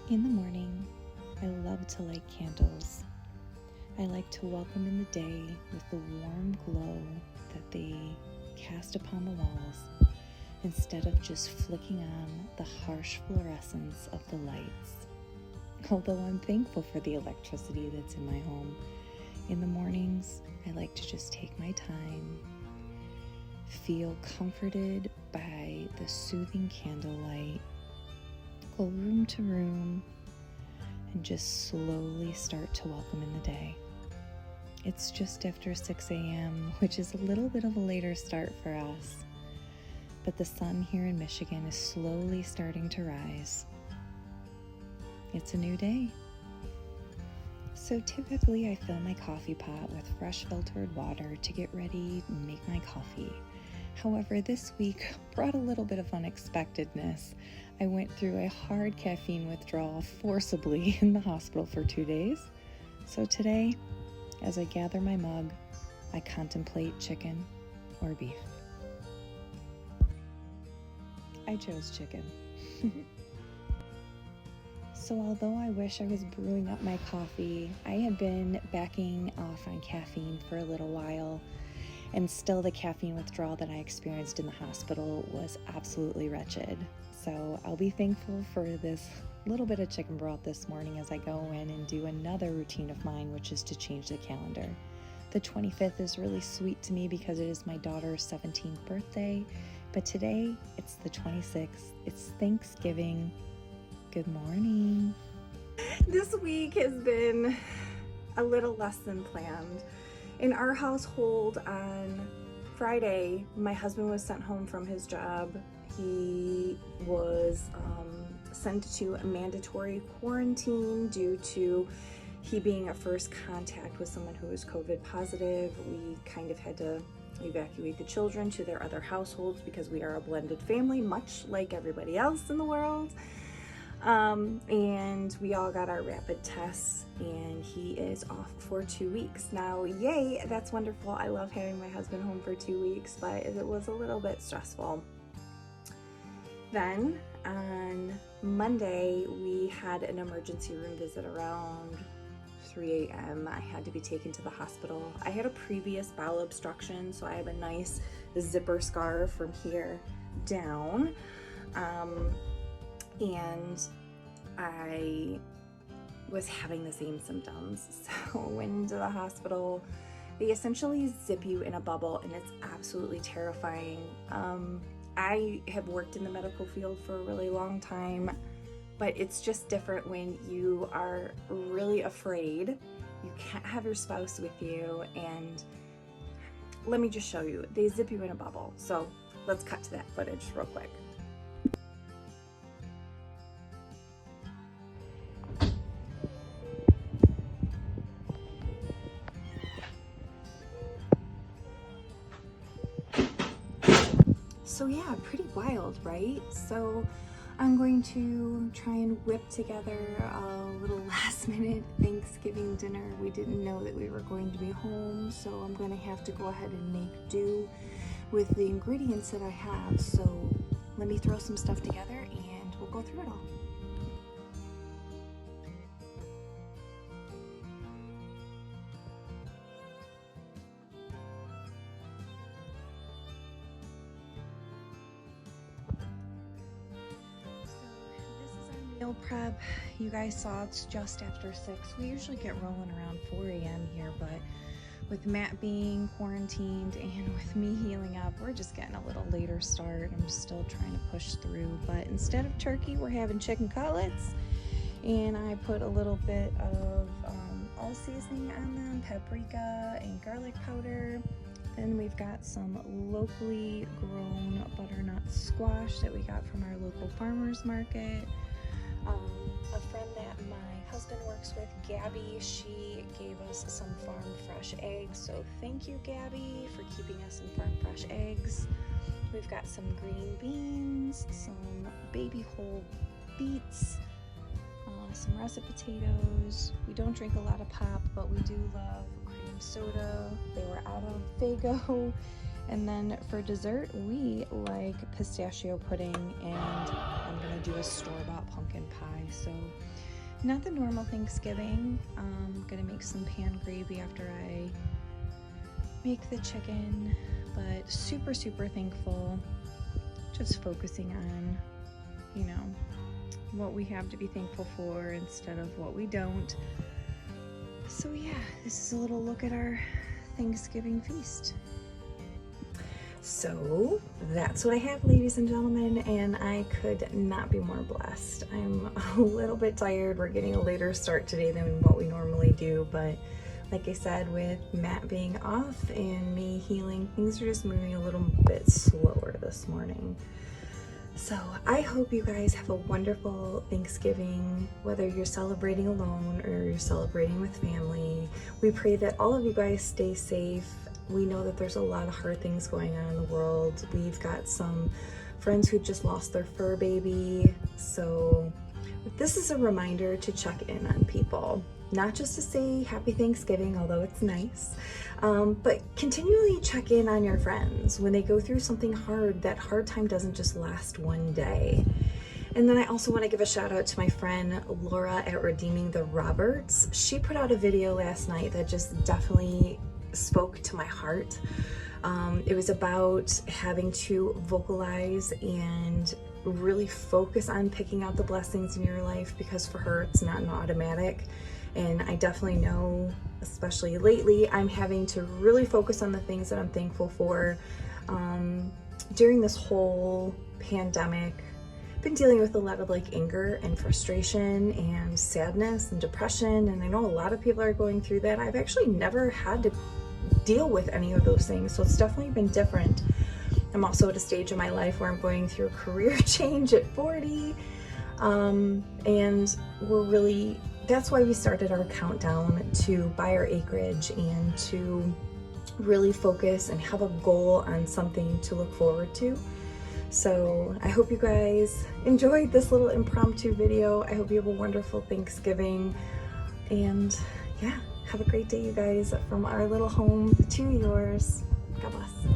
In the morning, I love to light candles. I like to welcome in the day with the warm glow that they cast upon the walls, instead of just flicking on the harsh fluorescence of the lights. Although I'm thankful for the electricity that's in my home, in the mornings, I like to just take my time, feel comforted by the soothing candlelight, go room to room, and just slowly start to welcome in the day. It's just after 6 a.m., which is a little bit of a later start for us, but the sun here in Michigan is slowly starting to rise. It's a new day. So typically I fill my coffee pot with fresh filtered water to get ready and make my coffee. However, this week brought a little bit of unexpectedness. I went through a hard caffeine withdrawal forcibly in the hospital for 2 days. So today, as I gather my mug, I contemplate chicken or beef. I chose chicken. So although I wish I was brewing up my coffee, I had been backing off on caffeine for a little while, and still the caffeine withdrawal that I experienced in the hospital was absolutely wretched. So I'll be thankful for this little bit of chicken broth this morning as I go in and do another routine of mine, which is to change the calendar. The 25th is really sweet to me because it is my daughter's 17th birthday, but today it's the 26th. It's Thanksgiving. Good morning. This week has been a little less than planned. In our household on Friday, my husband was sent home from his job. He was sent to a mandatory quarantine due to he being a first contact with someone who was COVID positive. We kind of had to evacuate the children to their other households because we are a blended family, much like everybody else in the world. And we all got our rapid tests, and he is off for 2 weeks. Now, yay, that's wonderful. I love having my husband home for 2 weeks, but it was a little bit stressful. Then on Monday, we had an emergency room visit around 3 a.m. I had to be taken to the hospital. I had a previous bowel obstruction, so I have a nice zipper scar from here down. And I was having the same symptoms. So I went into the hospital. They essentially zip you in a bubble, and it's absolutely terrifying. I have worked in the medical field for a really long time, but it's just different when you are really afraid. You can't have your spouse with you, and let me just show you. They zip you in a bubble. So let's cut to that footage real quick. So yeah, pretty wild, right? So I'm going to try and whip together a little last minute Thanksgiving dinner. We didn't know that we were going to be home, so I'm going to have to go ahead and make do with the ingredients that I have. So let me throw some stuff together and we'll go through it all. Meal prep, you guys saw it's just after 6. We usually get rolling around 4 a.m. here, but with Matt being quarantined and with me healing up, we're just getting a little later start. I'm still trying to push through, but instead of turkey, we're having chicken cutlets, and I put a little bit of all seasoning on them, paprika and garlic powder. Then we've got some locally grown butternut squash that we got from our local farmers market. A friend that my husband works with, Gabby, she gave us some farm fresh eggs, so thank you, Gabby, for keeping us in farm fresh eggs. We've got some green beans, some baby whole beets, some russet potatoes. We don't drink a lot of pop, but we do love cream soda. They were out of Fago, And then for dessert, we like pistachio pudding, and I'm gonna do a store-bought pumpkin pie. So not the normal Thanksgiving. I'm gonna make some pan gravy after I make the chicken, but super, super thankful. Just focusing on, you know, what we have to be thankful for instead of what we don't. So yeah, this is a little look at our Thanksgiving feast. So that's what I have, ladies and gentlemen, and I could not be more blessed. I'm a little bit tired. We're getting a later start today than what we normally do, but like I said, with Matt being off and me healing, things are just moving a little bit slower this morning. So I hope you guys have a wonderful Thanksgiving, whether you're celebrating alone or you're celebrating with family. We pray that all of you guys stay safe. We know that there's a lot of hard things going on in the world. We've got some friends who just lost their fur baby. So this is a reminder to check in on people, not just to say happy Thanksgiving, although it's nice, but continually check in on your friends when they go through something hard. That hard time doesn't just last one day. And then I also want to give a shout out to my friend Laura at Redeeming the Roberts. She put out a video last night that just definitely spoke to my heart. It was about having to vocalize and really focus on picking out the blessings in your life, because for her it's not an automatic. And I definitely know, especially lately, I'm having to really focus on the things that I'm thankful for. During this whole pandemic, I've been dealing with a lot of like anger and frustration and sadness and depression, and I know a lot of people are going through that. I've actually never had to deal with any of those things, so it's definitely been different. I'm also at a stage in my life where I'm going through a career change at 40, and that's why we started our countdown to buy our acreage and to really focus and have a goal on something to look forward to. So I hope you guys enjoyed this little impromptu video. I hope you have a wonderful Thanksgiving, and yeah, have a great day, you guys, from our little home to yours. God bless.